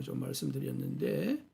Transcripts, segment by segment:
좀 말씀드렸는데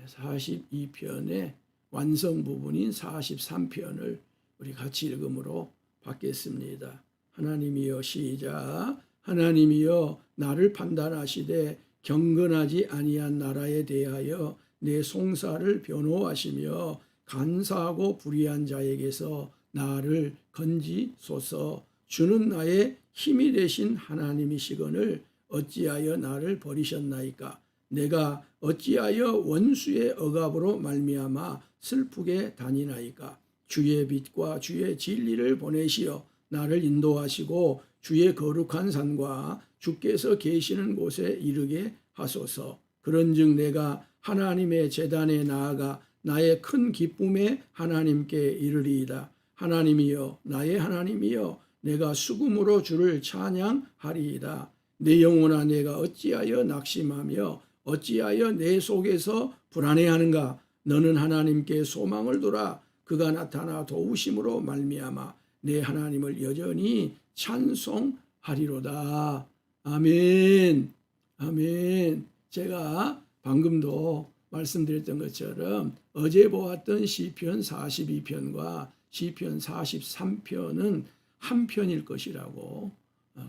42편의 완성 부분인 43편을 우리 같이 읽음으로 받겠습니다. 하나님이여 시작. 하나님이여 나를 판단하시되 경건하지 아니한 나라에 대하여 내 송사를 변호하시며 간사하고 불의한 자에게서 나를 건지소서. 주는 나의 힘이 되신 하나님이시거늘 어찌하여 나를 버리셨나이까. 내가 어찌하여 원수의 억압으로 말미암아 슬프게 다니나이까. 주의 빛과 주의 진리를 보내시어 나를 인도하시고 주의 거룩한 산과 주께서 계시는 곳에 이르게 하소서. 그런즉 내가 하나님의 제단에 나아가 나의 큰 기쁨에 하나님께 이르리이다. 하나님이여 나의 하나님이여 내가 수금으로 주를 찬양하리이다. 내 영혼아 내가 어찌하여 낙심하며 어찌하여 내 속에서 불안해하는가. 너는 하나님께 소망을 두라. 그가 나타나 도우심으로 말미암아 내 하나님을 여전히 찬송하리로다. 아멘. 아멘. 제가 방금도 말씀드렸던 것처럼 어제 보았던 시편 42편과 시편 43편은 한 편일 것이라고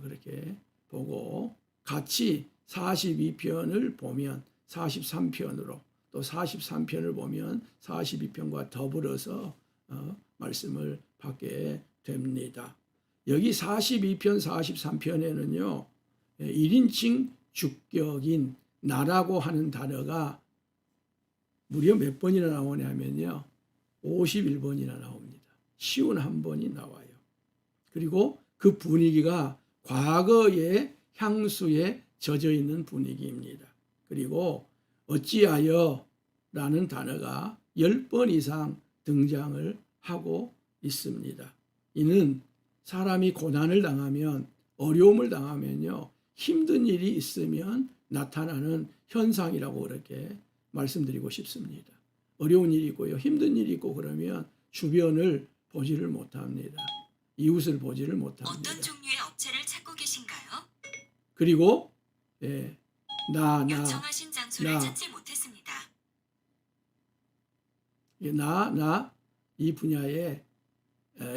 그렇게 보고 같이 42편을 보면 43편으로 또 43편을 보면 42편과 더불어서 말씀을 받게 됩니다. 여기 42편 43편에는요 1인칭 주격인 나라고 하는 단어가 무려 몇 번이나 나오냐면요 51번이나 나옵니다. 51번이 나와요. 그리고 그 분위기가 과거의 향수에 젖어 있는 분위기입니다. 그리고 어찌하여 라는 단어가 10번 이상 등장을 하고 있습니다. 이는 사람이 고난을 당하면 어려움을 당하면요 힘든 일이 있으면 나타나는 현상이라고 그렇게 말씀드리고 싶습니다. 어려운 일이 있고요 힘든 일이 있고 그러면 주변을 보지를 못합니다. 이웃을 보지를 못합니다. 어떤 종류의 업체를 찾고 계신가요? 그리고 요청하신 장소를 찾지 못했습니다. 이 분야에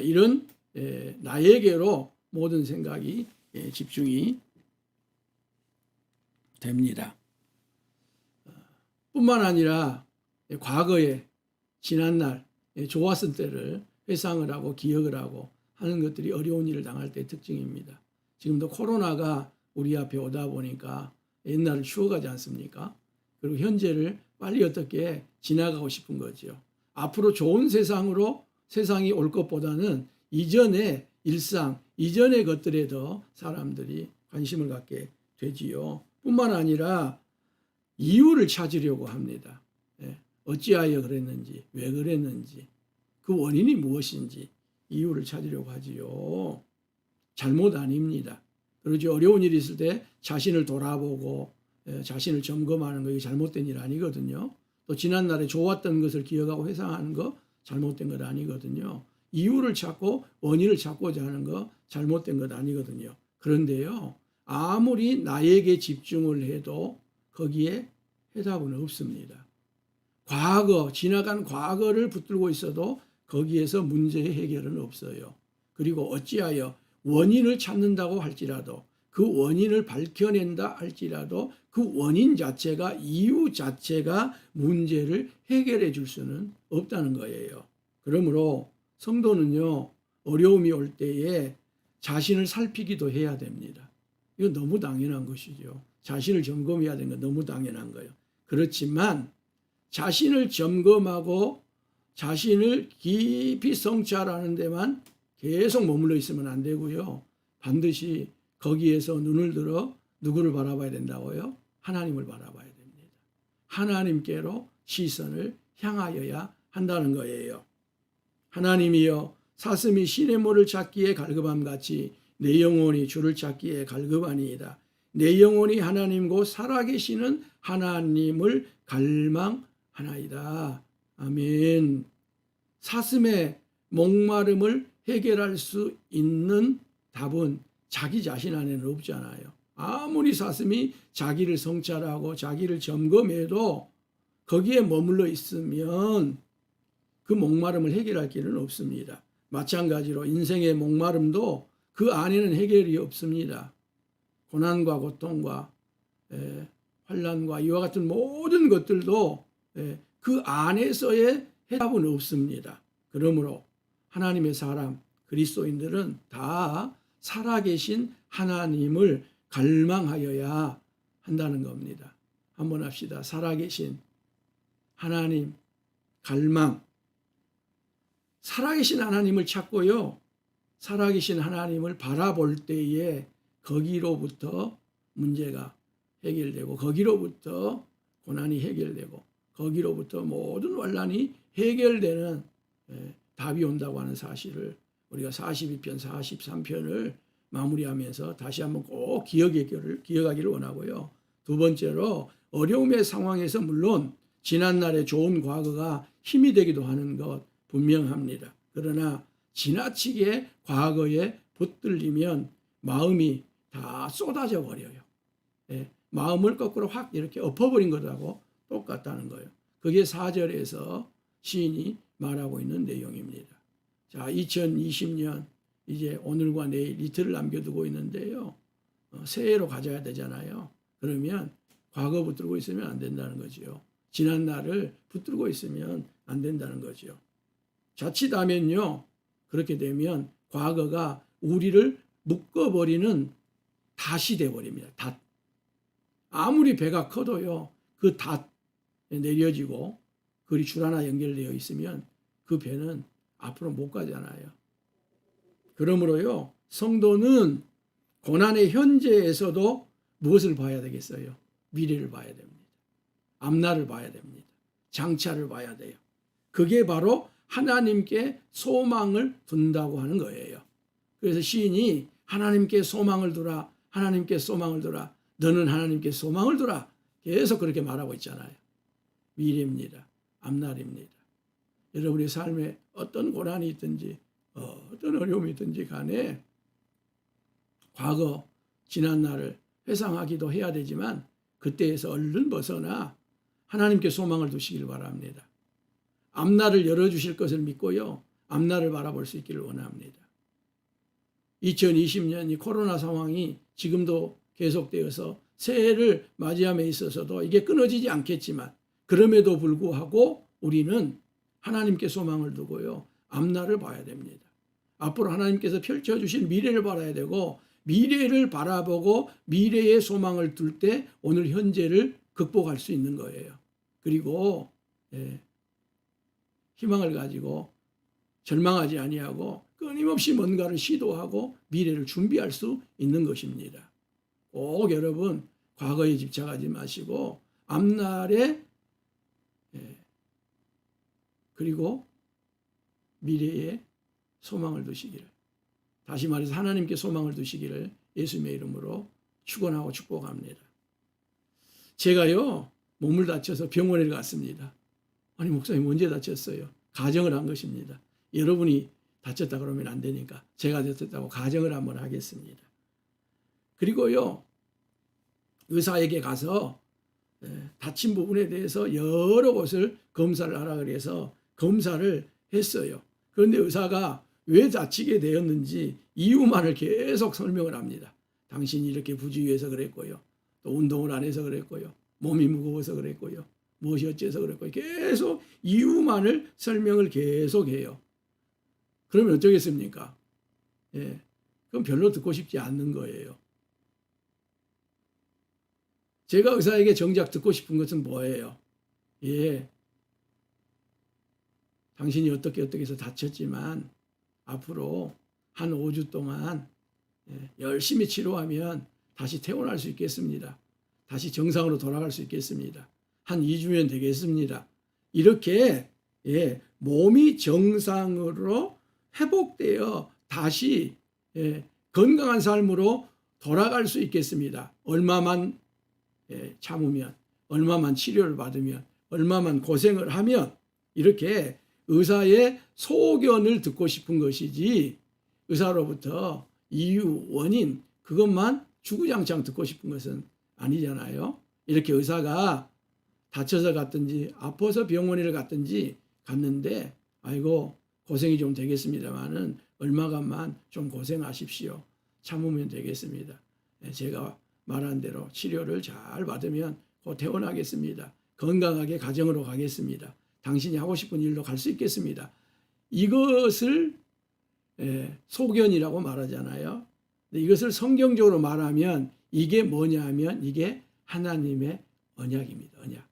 이런 나에게로 모든 생각이 집중이 됩니다. 뿐만 아니라 과거에 지난날 좋았을 때를 회상을 하고 기억을 하고 하는 것들이 어려운 일을 당할 때의 특징입니다. 지금도 코로나가 우리 앞에 오다 보니까 옛날을 추억하지 않습니까? 그리고 현재를 빨리 어떻게 지나가고 싶은 거죠. 앞으로 좋은 세상으로 세상이 올 것보다는 이전의 일상, 이전의 것들에 더 사람들이 관심을 갖게 되지요. 뿐만 아니라 이유를 찾으려고 합니다. 어찌하여 그랬는지, 왜 그랬는지, 그 원인이 무엇인지 이유를 찾으려고 하지요. 잘못 아닙니다. 그러지 어려운 일이 있을 때 자신을 돌아보고 자신을 점검하는 거 이게 잘못된 일 아니거든요. 또 지난날에 좋았던 것을 기억하고 회상하는 거 잘못된 것 아니거든요. 이유를 찾고 원인을 찾고자 하는 거 잘못된 것 아니거든요. 그런데요. 아무리 나에게 집중을 해도 거기에 해답은 없습니다. 지나간 과거를 붙들고 있어도 거기에서 문제의 해결은 없어요. 그리고 어찌하여 원인을 찾는다고 할지라도 그 원인을 밝혀낸다 할지라도 그 원인 자체가 이유 자체가 문제를 해결해 줄 수는 없다는 거예요. 그러므로 성도는요 어려움이 올 때에 자신을 살피기도 해야 됩니다. 이거 너무 당연한 것이죠. 자신을 점검해야 되는 건 너무 당연한 거예요. 그렇지만 자신을 점검하고 자신을 깊이 성찰하는 데만 계속 머물러 있으면 안 되고요. 반드시 거기에서 눈을 들어 누구를 바라봐야 된다고요? 하나님을 바라봐야 됩니다. 하나님께로 시선을 향하여야 한다는 거예요. 하나님이여 사슴이 시냇물을 찾기에 갈급함같이 내 영혼이 주를 찾기에 갈급하니이다. 내 영혼이 하나님 곧 살아계시는 하나님을 갈망하나이다. 아멘. 사슴의 목마름을 해결할 수 있는 답은 자기 자신 안에는 없잖아요. 아무리 사슴이 자기를 성찰하고 자기를 점검해도 거기에 머물러 있으면 그 목마름을 해결할 길은 없습니다. 마찬가지로 인생의 목마름도 그 안에는 해결이 없습니다. 고난과 고통과 환난과 이와 같은 모든 것들도 그 안에서의 해답은 없습니다. 그러므로 하나님의 사람 그리스도인들은 다 살아계신 하나님을 갈망하여야 한다는 겁니다. 한번 합시다. 살아계신 하나님 갈망. 살아계신 하나님을 찾고요. 살아계신 하나님을 바라볼 때에 거기로부터 문제가 해결되고 거기로부터 고난이 해결되고 거기로부터 모든 환난이 해결되는 답이 온다고 하는 사실을 우리가 42편, 43편을 마무리하면서 다시 한번 꼭 기억하기를 원하고요. 두 번째로 어려움의 상황에서 물론 지난날의 좋은 과거가 힘이 되기도 하는 것 분명합니다. 그러나 지나치게 과거에 붙들리면 마음이 다 쏟아져 버려요. 마음을 거꾸로 확 이렇게 엎어버린 것하고 똑같다는 거예요. 그게 4절에서 시인이 말하고 있는 내용입니다. 자, 2020년 이제 오늘과 내일 이틀을 남겨두고 있는데요. 새해로 가져야 되잖아요. 그러면 과거 붙들고 있으면 안 된다는 거죠. 지난 날을 붙들고 있으면 안 된다는 거죠. 자칫하면요. 그렇게 되면 과거가 우리를 묶어버리는 닷이 되어버립니다. 닷. 아무리 배가 커도요. 그 닷에 내려지고 그리 줄 하나 연결되어 있으면 그 배는 앞으로 못 가잖아요. 그러므로요. 성도는 고난의 현재에서도 무엇을 봐야 되겠어요? 미래를 봐야 됩니다. 앞날을 봐야 됩니다. 장차를 봐야 돼요. 그게 바로 하나님께 소망을 둔다고 하는 거예요. 그래서 시인이 하나님께 소망을 두라. 하나님께 소망을 두라. 너는 하나님께 소망을 두라. 계속 그렇게 말하고 있잖아요. 미래입니다. 앞날입니다. 여러분의 삶에 어떤 고난이 있든지 어떤 어려움이 있든지 간에 과거 지난 날을 회상하기도 해야 되지만 그때에서 얼른 벗어나 하나님께 소망을 두시길 바랍니다. 앞날을 열어주실 것을 믿고요. 앞날을 바라볼 수 있기를 원합니다. 2020년 이 코로나 상황이 지금도 계속되어서 새해를 맞이함에 있어서도 이게 끊어지지 않겠지만 그럼에도 불구하고 우리는 하나님께 소망을 두고요. 앞날을 봐야 됩니다. 앞으로 하나님께서 펼쳐주신 미래를 바라야 되고 미래를 바라보고 미래의 소망을 둘 때 오늘 현재를 극복할 수 있는 거예요. 그리고 희망을 가지고 절망하지 아니하고 끊임없이 뭔가를 시도하고 미래를 준비할 수 있는 것입니다. 꼭 여러분 과거에 집착하지 마시고 앞날에 그리고 미래에 소망을 두시기를 다시 말해서 하나님께 소망을 두시기를 예수님의 이름으로 축원하고 축복합니다. 제가요 몸을 다쳐서 병원에 갔습니다. 아니 목사님 언제 다쳤어요? 가정을 한 것입니다. 여러분이 다쳤다 그러면 안 되니까 제가 다쳤다고 가정을 한번 하겠습니다. 그리고요 의사에게 가서 다친 부분에 대해서 여러 곳을 검사를 하라 그래서 검사를 했어요. 그런데 의사가 왜 다치게 되었는지 이유만을 계속 설명을 합니다. 당신이 이렇게 부주의해서 그랬고요. 또 운동을 안 해서 그랬고요. 몸이 무거워서 그랬고요. 무엇이 어째서 그랬고요. 계속 이유만을 설명을 계속해요. 그러면 어쩌겠습니까? 그럼 별로 듣고 싶지 않는 거예요. 제가 의사에게 정작 듣고 싶은 것은 뭐예요? 당신이 어떻게 해서 다쳤지만 앞으로 한 5주 동안 열심히 치료하면 다시 퇴원할 수 있겠습니다. 다시 정상으로 돌아갈 수 있겠습니다. 한 2주면 되겠습니다. 이렇게 몸이 정상으로 회복되어 다시 건강한 삶으로 돌아갈 수 있겠습니다. 얼마만 참으면, 얼마만 치료를 받으면, 얼마만 고생을 하면 이렇게 의사의 소견을 듣고 싶은 것이지 의사로부터 이유, 원인 그것만 주구장창 듣고 싶은 것은 아니잖아요. 이렇게 의사가 다쳐서 갔든지 아파서 병원에 갔든지 갔는데 아이고 고생이 좀 되겠습니다만은 얼마간만 좀 고생하십시오. 참으면 되겠습니다. 제가 말한 대로 치료를 잘 받으면 곧 퇴원하겠습니다. 건강하게 가정으로 가겠습니다. 당신이 하고 싶은 일로 갈 수 있겠습니다. 이것을 소견이라고 말하잖아요. 근데 이것을 성경적으로 말하면 이게 뭐냐면 이게 하나님의 언약입니다. 언약.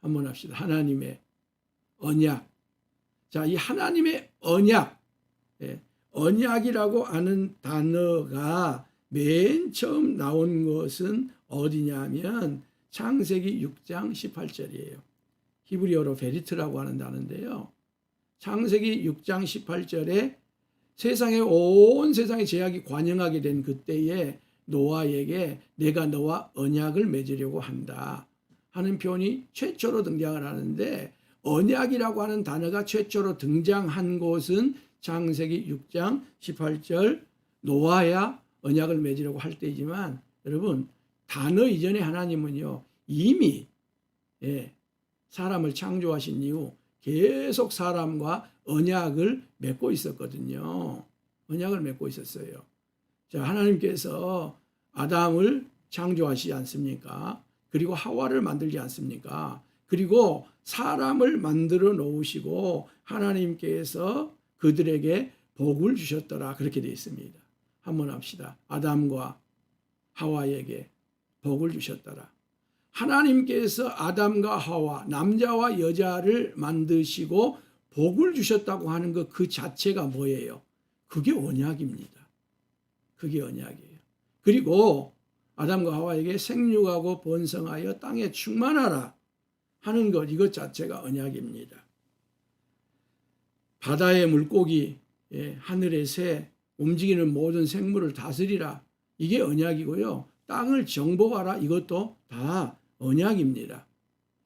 한번 합시다. 하나님의 언약. 자, 이 하나님의 언약. 언약이라고 하는 단어가 맨 처음 나온 것은 어디냐면 창세기 6장 18절이에요. 히브리어로 베리트라고 하는 단어인데요. 창세기 6장 18절에 온 세상의 제약이 관영하게 된 그때에 노아에게 내가 너와 언약을 맺으려고 한다 하는 표현이 최초로 등장을 하는데 언약이라고 하는 단어가 최초로 등장한 곳은 창세기 6장 18절 노아야 언약을 맺으려고 할 때이지만 여러분 단어 이전에 하나님은요 이미 사람을 창조하신 이후 계속 사람과 언약을 맺고 있었거든요. 언약을 맺고 있었어요. 자, 하나님께서 아담을 창조하시지 않습니까? 그리고 하와를 만들지 않습니까? 그리고 사람을 만들어 놓으시고 하나님께서 그들에게 복을 주셨더라. 그렇게 되어 있습니다. 한번 합시다. 아담과 하와에게 복을 주셨더라. 하나님께서 아담과 하와, 남자와 여자를 만드시고 복을 주셨다고 하는 것 그 자체가 뭐예요? 그게 언약입니다. 그게 언약이에요. 그리고 아담과 하와에게 생육하고 번성하여 땅에 충만하라 하는 것 이것 자체가 언약입니다. 바다의 물고기, 하늘의 새, 움직이는 모든 생물을 다스리라 이게 언약이고요. 땅을 정복하라 이것도 다 언약입니다.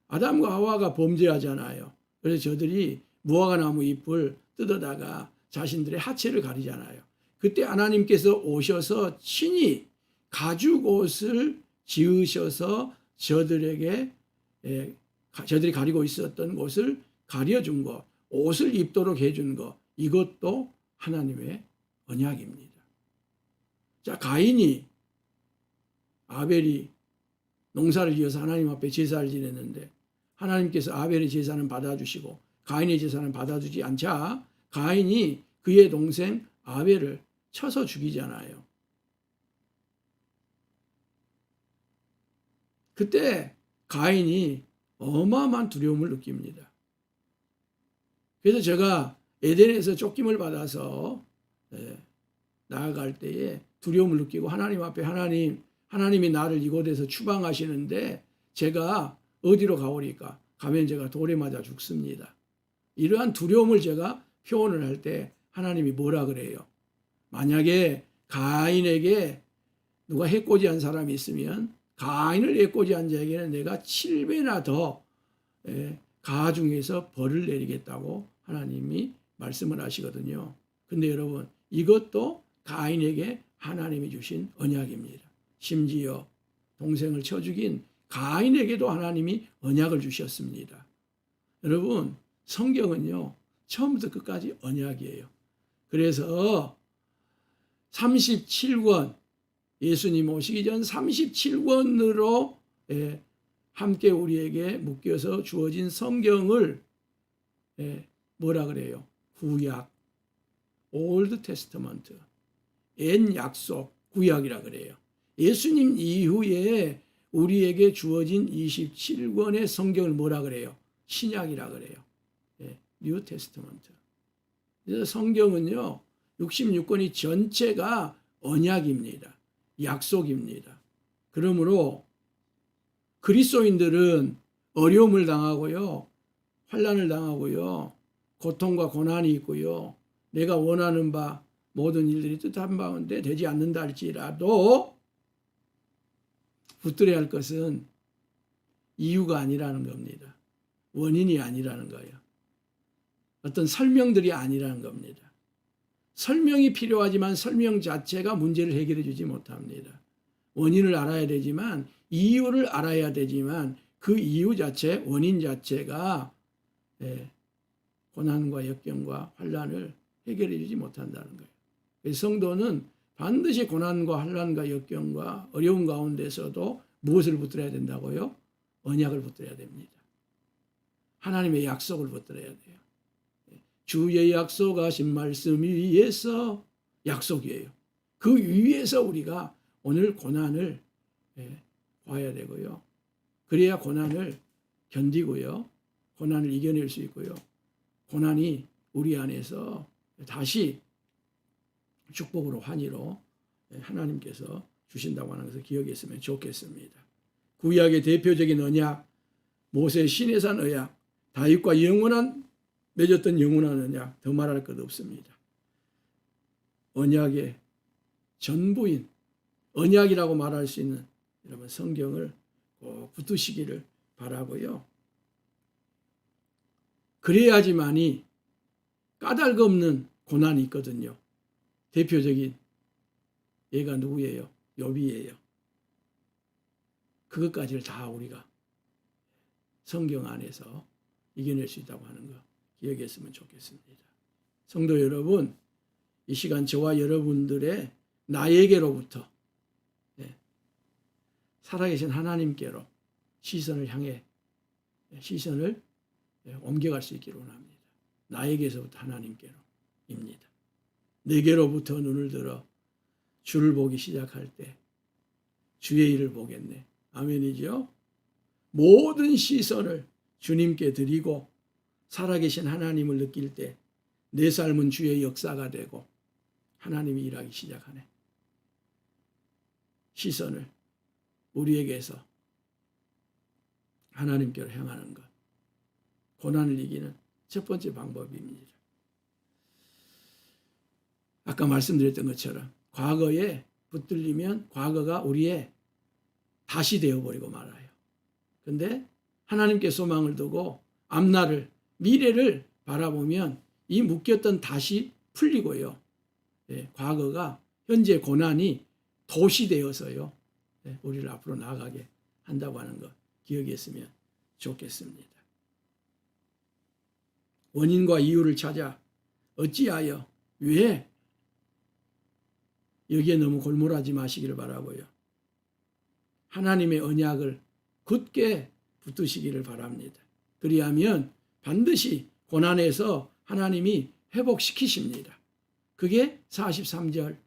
아담과 하와가 범죄하잖아요. 그래서 저들이 무화과나무 잎을 뜯어다가 자신들의 하체를 가리잖아요. 그때 하나님께서 오셔서 친히 가죽옷을 지으셔서 저들이 가리고 있었던 곳을 가려준 것, 옷을 입도록 해준 것, 이것도 하나님의 언약입니다. 자, 아벨이 농사를 지어서 하나님 앞에 제사를 지냈는데 하나님께서 아벨의 제사는 받아주시고 가인의 제사는 받아주지 않자 가인이 그의 동생 아벨을 쳐서 죽이잖아요. 그때 가인이 어마어마한 두려움을 느낍니다. 그래서 제가 에덴에서 쫓김을 받아서 나아갈 때에 두려움을 느끼고 하나님 앞에 하나님이 나를 이곳에서 추방하시는데 제가 어디로 가오리까? 가면 제가 돌에 맞아 죽습니다. 이러한 두려움을 제가 표현을 할 때 하나님이 뭐라 그래요? 만약에 가인에게 누가 해코지한 사람이 있으면 가인을 해코지한 자에게는 내가 7배나 더 가중해서 벌을 내리겠다고 하나님이 말씀을 하시거든요. 근데 여러분 이것도 가인에게 하나님이 주신 언약입니다. 심지어 동생을 쳐 죽인 가인에게도 하나님이 언약을 주셨습니다. 여러분 성경은요 처음부터 끝까지 언약이에요. 그래서 37권 예수님 오시기 전 37권으로 함께 우리에게 묶여서 주어진 성경을 뭐라 그래요? 구약, 올드 테스터먼트, 옛 약속, 구약이라 그래요. 예수님 이후에 우리에게 주어진 27권의 성경을 뭐라 그래요? 신약이라 그래요. 뉴 테스터먼트. 그래서 성경은요 66권이 전체가 언약입니다. 약속입니다. 그러므로 그리스도인들은 어려움을 당하고요, 환난을 당하고요, 고통과 고난이 있고요, 내가 원하는 바 모든 일들이 뜻한 바운데 되지 않는다 할지라도 붙들어야 할 것은 이유가 아니라는 겁니다. 원인이 아니라는 거예요. 어떤 설명들이 아니라는 겁니다. 설명이 필요하지만 설명 자체가 문제를 해결해 주지 못합니다. 원인을 알아야 되지만 이유를 알아야 되지만 그 이유 자체, 원인 자체가 고난과 역경과 환난을 해결해 주지 못한다는 거예요. 그래서 성도는 반드시 고난과 환난과 역경과 어려운 가운데서도 무엇을 붙들어야 된다고요? 언약을 붙들어야 됩니다. 하나님의 약속을 붙들어야 돼요. 주의 약속하신 말씀 위에서 약속이에요. 그 위에서 우리가 오늘 고난을 봐야 되고요. 그래야 고난을 견디고요. 고난을 이겨낼 수 있고요. 고난이 우리 안에서 다시 축복으로 환희로 하나님께서 주신다고 하는 것을 기억했으면 좋겠습니다. 구약의 대표적인 언약, 모세의 시내산 언약, 다윗과 맺었던 영원한 언약, 더 말할 것 없습니다. 언약의 전부인, 언약이라고 말할 수 있는 여러분 성경을 꼭 붙드시기를 바라고요. 그래야지만이 까닭 없는 고난이 있거든요. 대표적인 얘가 누구예요? 욥이에요. 그것까지를 다 우리가 성경 안에서 이겨낼 수 있다고 하는 거 기억했으면 좋겠습니다. 성도 여러분, 이 시간 저와 여러분들의 나에게로부터 살아계신 하나님께로 시선을 옮겨갈 수 있기를 원합니다. 나에게서부터 하나님께로입니다. 내게로부터 눈을 들어 주를 보기 시작할 때 주의 일을 보겠네. 아멘이죠? 모든 시선을 주님께 드리고 살아계신 하나님을 느낄 때 내 삶은 주의 역사가 되고 하나님이 일하기 시작하네. 시선을 우리에게서 하나님께로 향하는 것. 고난을 이기는 첫 번째 방법입니다. 아까 말씀드렸던 것처럼 과거에 붙들리면 과거가 우리의 다시 되어버리고 말아요. 근데 하나님께 소망을 두고 앞날을, 미래를 바라보면 이 묶였던 다시 풀리고요. 과거가 현재 고난이 도시되어서요. 우리를 앞으로 나아가게 한다고 하는 것 기억했으면 좋겠습니다. 원인과 이유를 찾아 어찌하여 왜 여기에 너무 골몰하지 마시기를 바라고요. 하나님의 언약을 굳게 붙드시기를 바랍니다. 그리하면 반드시 고난에서 하나님이 회복시키십니다. 그게 43장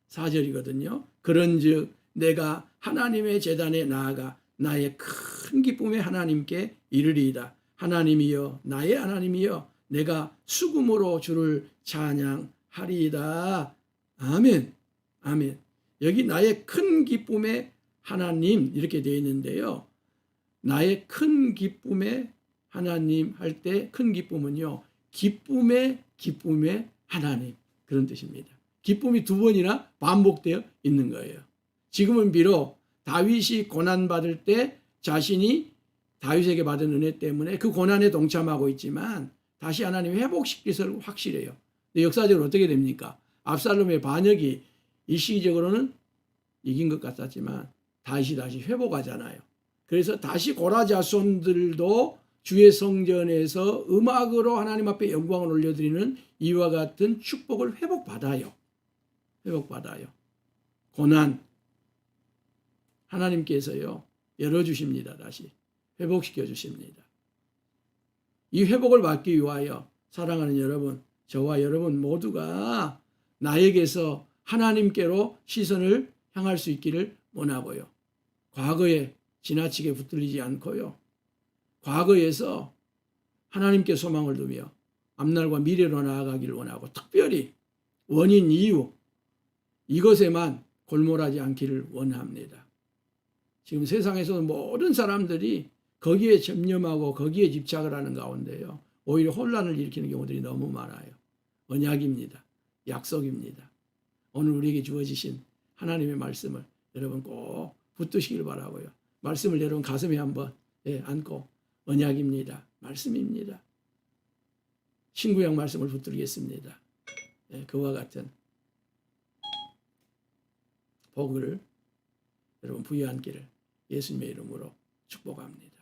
4절이거든요. 그런즉 내가 하나님의 제단에 나아가 나의 큰 기쁨에 하나님께 이르리이다. 하나님이여, 나의 하나님이여, 내가 수금으로 주를 찬양하리이다. 아멘. 아멘. 여기 나의 큰 기쁨의 하나님 이렇게 되어 있는데요. 나의 큰 기쁨의 하나님 할 때 큰 기쁨은요. 기쁨의 하나님 그런 뜻입니다. 기쁨이 두 번이나 반복되어 있는 거예요. 지금은 비록 다윗이 고난받을 때 자신이 다윗에게 받은 은혜 때문에 그 고난에 동참하고 있지만 다시 하나님이 회복시킬 것을 확실해요. 근데 역사적으로 어떻게 됩니까? 압살롬의 반역이 일시적으로는 이긴 것 같았지만 다시 회복하잖아요. 그래서 다시 고라 자손들도 주의 성전에서 음악으로 하나님 앞에 영광을 올려드리는 이와 같은 축복을 회복받아요. 고난 하나님께서요 열어주십니다. 다시 회복시켜 주십니다. 이 회복을 받기 위하여 사랑하는 여러분, 저와 여러분 모두가 나에게서 하나님께로 시선을 향할 수 있기를 원하고요. 과거에 지나치게 붙들리지 않고요. 과거에서 하나님께 소망을 두며 앞날과 미래로 나아가기를 원하고 특별히 원인, 이유 이것에만 골몰하지 않기를 원합니다. 지금 세상에서는 모든 사람들이 거기에 전념하고 거기에 집착을 하는 가운데요. 오히려 혼란을 일으키는 경우들이 너무 많아요. 언약입니다. 약속입니다. 오늘 우리에게 주어지신 하나님의 말씀을 여러분 꼭 붙드시길 바라고요. 말씀을 여러분 가슴에 한번 안고 언약입니다. 말씀입니다. 신구약 말씀을 붙들겠습니다. 그와 같은 복을 여러분 부유한 길을 예수님의 이름으로 축복합니다.